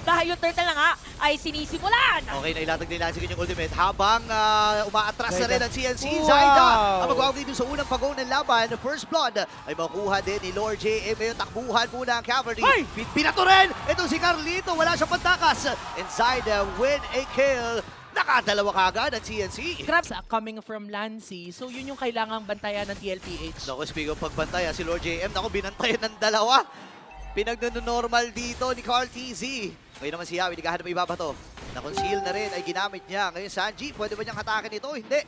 dahil yung turtle na nga ay sinisimulan. Okay, nailatag nila si kanyang ultimate habang umaatras na rin ang CNC. Wow! Zaida ang magwawagi dun sa unang pagong ng laban. First blood ay makuha din ni Lord JM. Ngayon takbuhan muna ang cavalry. Ay! Pinato rin! Ito si Carlito, wala siyang pantakas. And Zaida win a kill. Nakadalawa kagad ang CNC. Grabs coming from Lancy. So yun yung kailangang bantayan ng TLPH. Naku, speaking of pagbantaya, si Lord JM, naku, binantayan ng dalawa. Pinagnonormal dito ni Carl TZ. Ngayon naman si Yawi, naghahanap ng ibabato. Na-conceal na rin ay ginamit niya. Ngayon Sanji, pwede ba niyang hatakin ito? Hindi.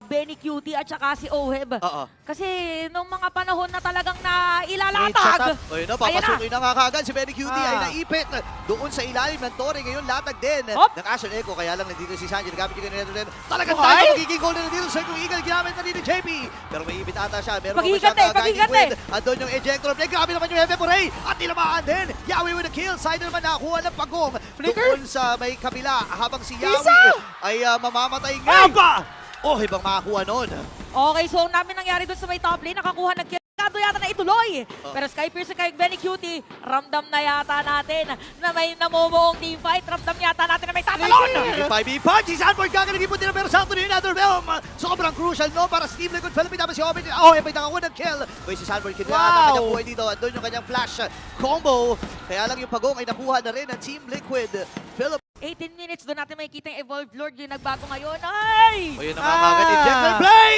Benny Cutie at saka si Oheb. Oo. Kasi nung mga panahon na talagang nailalatag. Ayun na, papasukin na nga kagad si Benny Cutie ay naipit doon sa ilalim ng Torre. Ngayon latag din Hop! ng Ashen Echo. Kaya lang nandito si Sanji, nagamit yung ganito rin. Talagang Okay. tayo magiging goal na nandito sa Circle Eagle. Ginamit na ni JP. Pero may ipit ata siya. Meron pa ba siyang guiding Pag-ikat wind. Andun yung ejector play. Grabe naman yung Hefe Ray. At nilamaan din. Yawi with a kill. Side naman nakakuha ng pagong. Flicker. Doon sa may kabila. Habang si Yawi Isa! ay mamamatay nga. Oh, ibang makakuha nun. Okay, so ang namin nangyari doon sa may top lane, nakakuha ng kill. Kado yata na ituloy. Pero Sky Pierce kay Benny Cutie, ramdam na yata natin na may namumuong team fight. Ramdam yata natin na may tatalon. 5v5, si Sanford gagalagin po din pero Santo na yung Another Realm. Sobrang crucial no para sa Team Liquid Philippines. Tapos si Oben, may nakakuha ng kill. Kaya si Sanford kinuha ang kanyang buhay dito. Andun yung kanyang flash combo. Kaya lang yung pagong ay nakuha na rin ng Team Liquid Philippines. 18 minutes, doon natin makikita yung Evolved Lord yung nagbago ngayon. Ay! Ayun na kagad ejector play!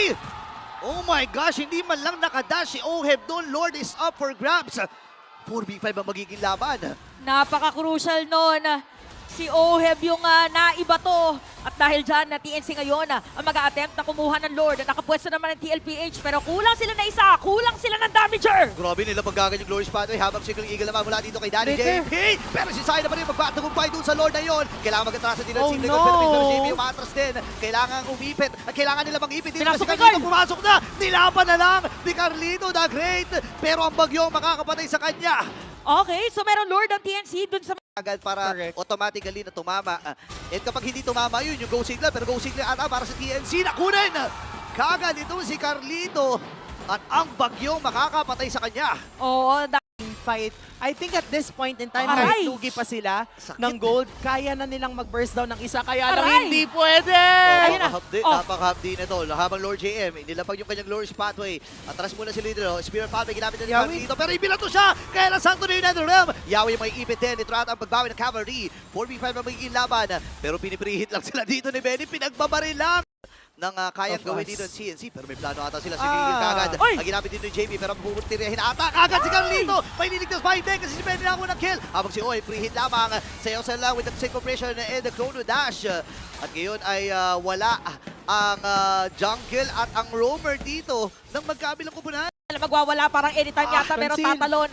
Oh my gosh, hindi man lang nakadash si Oheb doon. Lord is up for grabs. 4v5 ang magiging laban. Napaka-crucial nun. Si Oheb yung naibato. At dahil dyan, na TNC ngayon ang mag-a-attempt na kumuha ng Lord. Nakapwesto naman ng TLPH pero kulang sila na isa. Kulang sila ng damager. Grabe nila pagkagan yung Glorious Pathway habang si Eagle naman mula dito kay Danny Baker. JP. Pero si Sai na pa rin magpatagumpay dun sa Lord na yon. Kailangan mag-atrasan din ang Oh, Team no. Liquid Philippines pero JP umatras din. Kailangan umipit at kailangan nila mangipit dito. Pinasok Kasi ni Carlito Carl. pumasok na. Nilaban na lang ni Carlito the Great. Pero ang bagyo makakapatay sa kanya. Okay, so meron Lord ang TNC dun sa Agad para Correct. automatically na tumama. And kapag hindi tumama yun, yung go signal. Pero go signal ata para sa TNC. Nakunin! Kagad ito si Carlito. At ang bagyo makakapatay sa kanya. Oo, Fight. I think at this point in time, Aray! kahit lugi pa sila Sakit ng gold, kaya na nilang mag-burst down ng isa. Kaya lang Aray! hindi pwede! Ayun na. Oh. Napaka-hapdi na ito. Habang Lord JM, inilapag yung kanyang Glorious Pathway. Atras muna si Lidero. Spirit Pathway, ginamit na ni Yawi. Carlito. Pero ibilato siya! Kaya lang Santo na yung Nether Realm. Yawi may ipit din. Ito ata ang pagbawi ng Cavalry. 4v5 ang magiging laban. Pero pinipreheat lang sila dito ni Benny. Pinagbabaril lang ng kayang Of gawin us. dito ng CNC. Pero may plano ata sila. Sige, kagad. Oy! Ang ginamit dito ni JP. Pero puputirihin ata kagad si Carlito. May niligtas pa hindi kasi si Benny na ako ng kill. Habang si Oy, free hit lamang. Sayaw-sayaw lang with the synchronization and the chrono dash. At ngayon ay wala ang jungle at ang roamer dito ng magkabilang kupunan. magwawala parang anytime yata meron conceal. tatalon.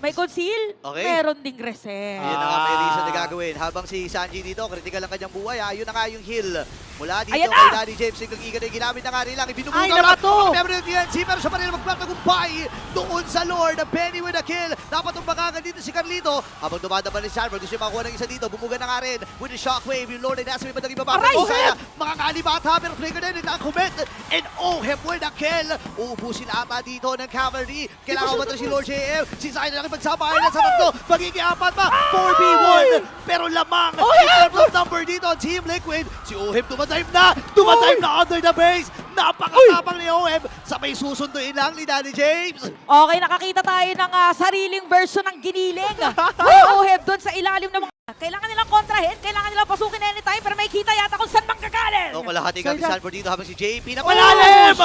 May conceal, Okay. meron ding reset. Yun na nga may reason na gagawin. Habang si Sanji dito, critical ang kanyang buhay. Yun na nga yung heal. Mula dito Ayan kay na! Danny James. Single Eagle ay ginamit na nga rin lang. Ay, Ibinubugaw nabato! Ang member ng TNC. Pero siya pa rin magpapatagumpay doon sa Lord. Benny with a kill. Dapat umpagagan dito si Carlito. Habang dumadaban ni Sanford, gusto siya makakuha ng isa dito. Bumuga na nga rin with the shockwave. Yung Lord ay nasa may bandang ibaba. Aray! Pero kaya, mga kalibata. Pero flicker din. Nakakomment. And Oheb with a kill. Uubusin ata dito ng Cavalry. Kailangan ba si Lord JM? Si Sai na nakipagsabahay na sa tatlo. Magiging apat pa. 4v1. Pero lamang. In terms of number dito, Team Liquid. Si Oheb tumadive na. Tumadive na under the base. Napakatapang ni Oheb. Sabay susunduin lang ni Danny James. Okay, nakakita tayo ng sariling version ng giniling. May Oheb doon sa ilalim ng mga... Kailangan nilang kontrahin, kailangan nilang pasukin anytime, pero may kita yata kung saan manggagaling. O kalahati ka si Sir, Sanford dito habang si JP na palalim!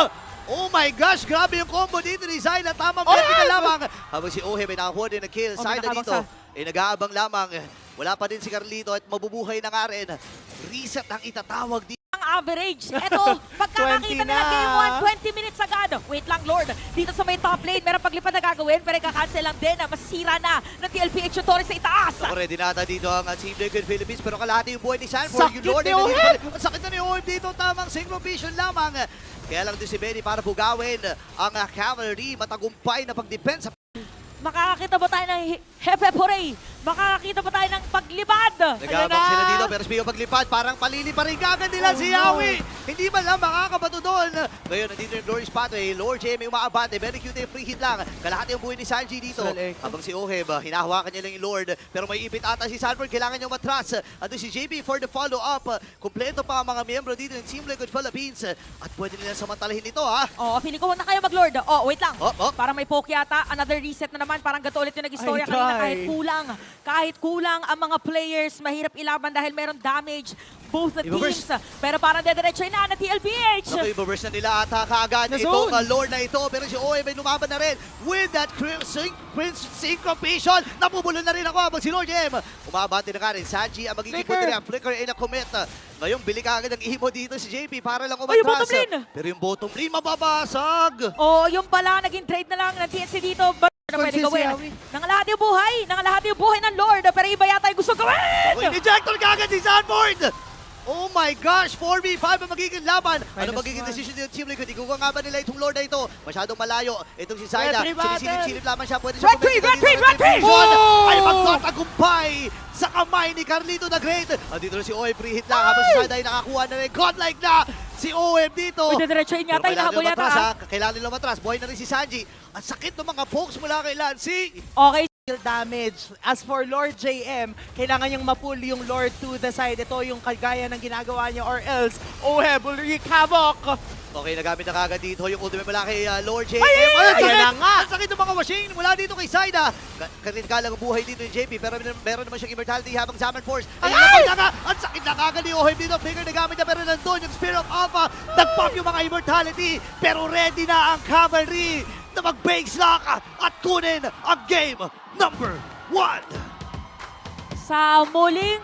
Oh my gosh, grabe yung combo dito ni Zyla. Tamang vertical lamang. Habang si Oheb ay nakakuha din na kill. Oh, Zyla may dito ay nag-aabang lamang. Wala pa din si Carlito at mabubuhay na nga rin. Reset ang itatawag dito. Ang average. Eto, pagkakakita 20 nila na. game 1, 20 minutes agad. Wait lang, Lord. Dito sa may top lane, meron paglipad na gagawin, pero kakancel lang din. Masisira na ng TLPH yung Torres sa itaas. Ako ready na ata dito ang Team Liquid Philippines pero kalahati yung buhay ni Sanford. Sakit Yung Lord ni ay nandito Oheb! pa rin. Ang sakit na ni Oheb dito. Tamang synchro vision lamang. Kaya lang din si Benny para bugawin ang Cavalry. Matagumpay na pagdepensa. Makakakita ba tayo ng Hefe Porey? Makakakita ba tayo ng paglibad Nagabang sila dito pero Spio paglipad, parang palili pa rin kagad nila si Yawi. Hindi man lang makakabato doon. Ngayon, nandito yung Glorious Pathway. Lord J may umaabante. Very cute yung free hit lang. Kalahati yung buhay ni Sanji dito. Habang si Oheb, hinahawakan niya lang yung Lord. Pero may ipit ata si Sanford. Kailangan niyang matras. Ando si JB for the follow-up. Kompleto pa ang mga miyembro dito ng Team Liquid Philippines. At pwede nila samantalahin ito, ha? Oh, feeling ko na kayo mag-Lord. Oh, wait lang. Oh. Para may poke yata. Another reset na naman. Parang gato ulit yung nag-istorya Ay, kanina. try. Kahit kulang ang mga players, mahirap ilaban dahil meron damage both the Ibaburst. teams. Pero parang dediretso na TLPH. Naku, ibaburst na nila ata kaagad Na itong zone. Lord na ito. Pero si Oe may lumaban na rin with that syncopation. Napubulon na rin ako habang si Lord M. Umabante na ka rin. Sanji ang magiging Flicker. punta niya. Flicker in a commit. Ngayong bili ka agad ng imo dito si JP para lang Ay, yung umatras. bottom lane. Pero yung bottom lane mababasag. Oh, yung pala, naging trade na lang ng TNC dito. Ba na pwede Francis gawin? Yawi. Nangalahati yung buhay. Nangalahati yung buhay ng Lord. Pero iba yata yung gusto gawin. Injector kagad si Sanford. Oh my gosh, 4v5 ang magiging laban. Ano Minus magiging one. decision ng Team Liquid? Ikuha nga ba nila itong Lord na ito? Masyadong malayo. Itong si Zaida, Red tree battle. sinisilip-silip lamang siya. Pwede siya Red tree, kumita red dito tree, ng red tree! Vision. Oh! Ay magtatagumpay sa kamay ni Carlito the Great. Andito na si Oem, free hit lang. Habang si Zaida ay nakakuha na rin. Godlike na si Oem dito. Uy, dediretsoin Pero yata. kailangan Inahabol nila yata. matras, ah. ha? Kailangan nila matras. Buhay na rin si Sanji. Ang sakit ng mga pokes mula kay Lancy. Okay. Damage. As for Lord JM, kailangan niyang mapull yung Lord to the side. Ito yung kagaya ng ginagawa niya or else Oheb will wreak havoc. Okay, nagamit na kagad dito yung ultimate mula kay Lord JM. Ay, ang sakit! ayan na nga. Ang sakit ng mga machine mula dito kay Zaida. Karinkalang ang buhay dito yung JP pero meron naman siyang immortality habang Zaman Force. Ay, ang sakit na kagad ni Oheb dito. Figure nagamit niya pero nandun yung Spear of Alpha. Nag-pop yung mga immortality pero ready na ang Cavalry na mag-base lock at kunin ang game number 1. Sa muling